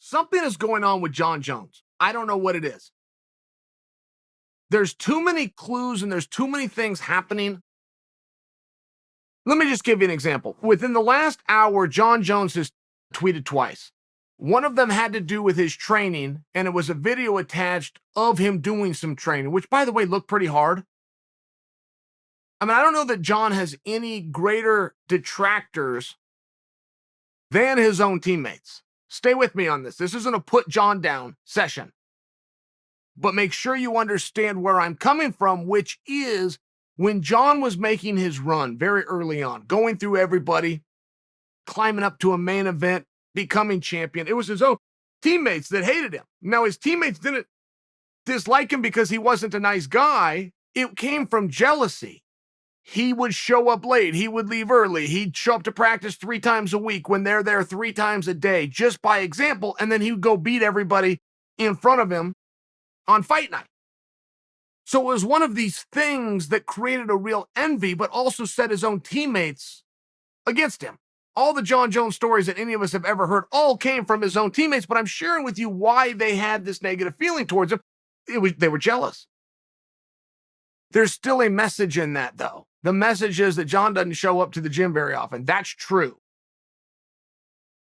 Something is going on with Jon Jones. I don't know what it is. There's too many clues and there's too many things happening. Let me just give you an example. Within the last hour, Jon Jones has tweeted twice. One of them had to do with his training, and it was a video attached of him doing some training, which, by the way, looked pretty hard. I mean, I don't know that Jon has any greater detractors than his own teammates. Stay with me on this. This isn't a put Jon down session. But make sure you understand where I'm coming from, which is when Jon was making his run very early on, going through everybody, climbing up to a main event, becoming champion, it was his own teammates that hated him. Now, his teammates didn't dislike him because he wasn't a nice guy. It came from jealousy. He would show up late. He would leave early. He'd show up to practice 3 times a week when they're there 3 times a day, just by example. And then he would go beat everybody in front of him on fight night. So it was one of these things that created a real envy, but also set his own teammates against him. All the Jon Jones stories that any of us have ever heard all came from his own teammates, but I'm sharing with you why they had this negative feeling towards him. They were jealous. There's still a message in that, though. The message is that Jon doesn't show up to the gym very often. That's true.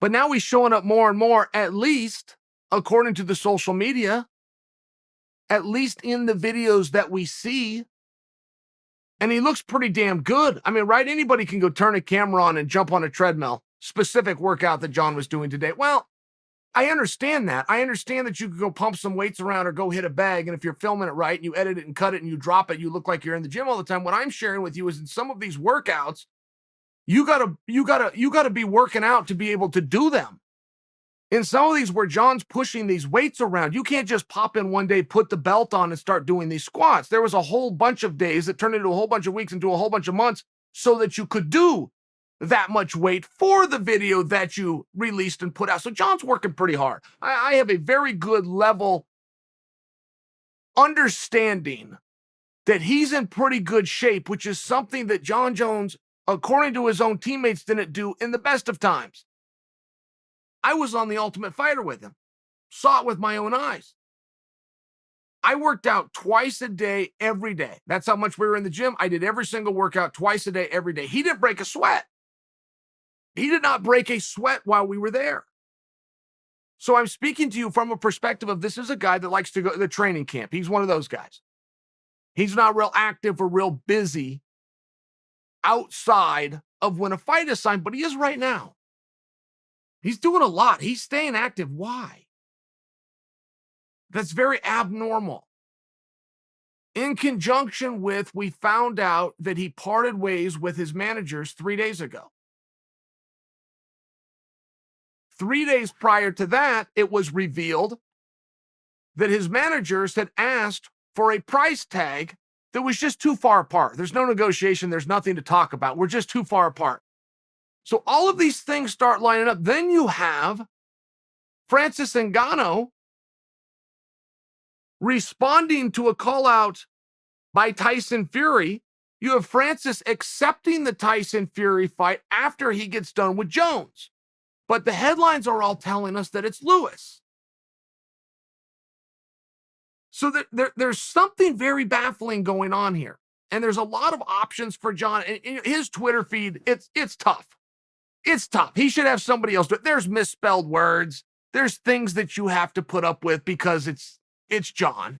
But now he's showing up more and more, at least according to the social media, at least in the videos that we see. And he looks pretty damn good. I mean, right? Anybody can go turn a camera on and jump on a treadmill. Specific workout that Jon was doing today. Well, I understand that. I understand that you could go pump some weights around or go hit a bag. And if you're filming it right and you edit it and cut it and you drop it, you look like you're in the gym all the time. What I'm sharing with you is in some of these workouts, you gotta be working out to be able to do them. In some of these where Jon's pushing these weights around, you can't just pop in one day, put the belt on and start doing these squats. There was a whole bunch of days that turned into a whole bunch of weeks, into a whole bunch of months so that you could do that much weight for the video that you released and put out. So Jon's working pretty hard. I have a very good level understanding that he's in pretty good shape, which is something that Jon Jones, according to his own teammates, didn't do in the best of times. I was on The Ultimate Fighter with him, saw it with my own eyes. I worked out twice a day, every day. That's how much we were in the gym. I did every single workout twice a day, every day. He didn't break a sweat. He did not break a sweat while we were there. So I'm speaking to you from a perspective of this is a guy that likes to go to the training camp. He's one of those guys. He's not real active or real busy outside of when a fight is signed, but he is right now. He's doing a lot. He's staying active. Why? That's very abnormal. In conjunction with, we found out that he parted ways with his managers 3 days ago. 3 days prior to that, it was revealed that his managers had asked for a price tag that was just too far apart. There's no negotiation. There's nothing to talk about. We're just too far apart. So all of these things start lining up. Then you have Francis Ngannou responding to a call out by Tyson Fury. You have Francis accepting the Tyson Fury fight after he gets done with Jones. But the headlines are all telling us that it's Lewis. So there's something very baffling going on here. And there's a lot of options for Jon. And his Twitter feed, it's tough. It's tough. He should have somebody else do it. There's misspelled words. There's things that you have to put up with because it's Jon.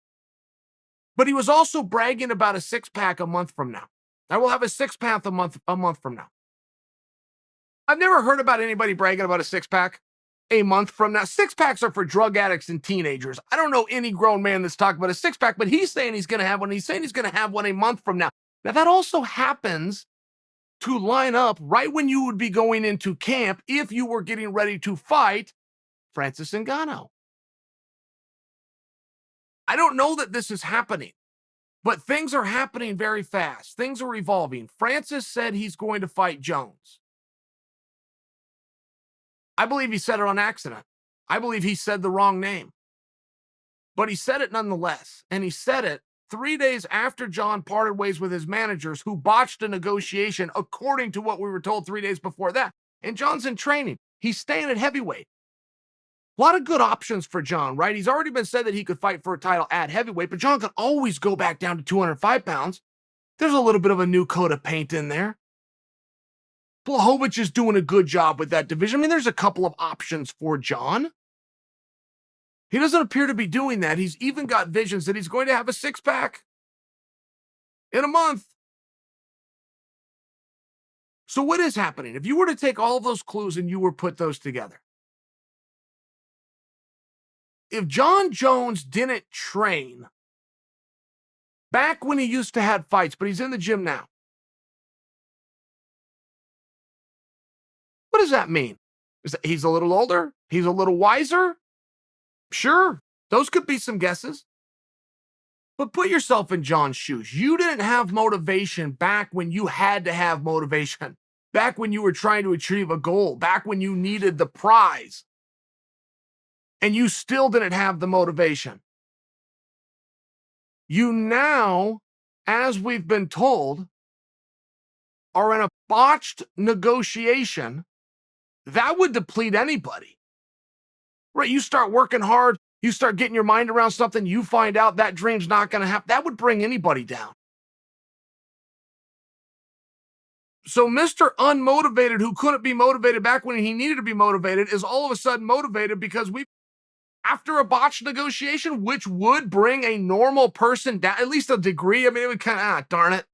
But he was also bragging about a 6-pack a month from now. I will have a 6-pack a month from now. I've never heard about anybody bragging about a 6-pack a month from now. 6-packs are for drug addicts and teenagers. I don't know any grown man that's talking about a 6-pack, but he's saying he's going to have one. He's saying he's going to have one a month from now. Now, that also happens to line up right when you would be going into camp if you were getting ready to fight Francis Ngannou. I don't know that this is happening, but things are happening very fast. Things are evolving. Francis said he's going to fight Jones. I believe he said it on accident. I believe he said the wrong name. But he said it nonetheless. And he said it 3 days after Jon parted ways with his managers who botched a negotiation according to what we were told 3 days before that. And Jon's in training. He's staying at heavyweight. A lot of good options for Jon, right? He's already been said that he could fight for a title at heavyweight, but Jon could always go back down to 205 pounds. There's a little bit of a new coat of paint in there. Blachowicz is doing a good job with that division. I mean, there's a couple of options for Jon. He doesn't appear to be doing that. He's even got visions that he's going to have a six-pack in a month. So what is happening? If you were to take all of those clues and you were put those together, if Jon Jones didn't train back when he used to have fights, but he's in the gym now, what does that mean? Is that he's a little older? He's a little wiser? Sure, those could be some guesses. But put yourself in Jon's shoes. You didn't have motivation back when you had to have motivation, back when you were trying to achieve a goal, back when you needed the prize, and you still didn't have the motivation. You now, as we've been told, are in a botched negotiation that would deplete anybody. Right? You start working hard, you start getting your mind around something, you find out that dream's not going to happen. That would bring anybody down. So Mr. Unmotivated, who couldn't be motivated back when he needed to be motivated, is all of a sudden motivated because after a botched negotiation, which would bring a normal person down, at least a degree. I mean, it would kind of, darn it.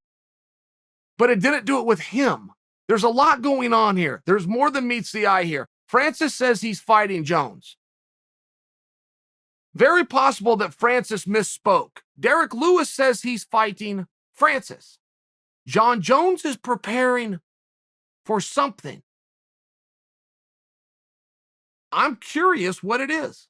But it didn't do it with him. There's a lot going on here. There's more than meets the eye here. Francis says he's fighting Jones. Very possible that Francis misspoke. Derek Lewis says he's fighting Francis. Jon Jones is preparing for something. I'm curious what it is.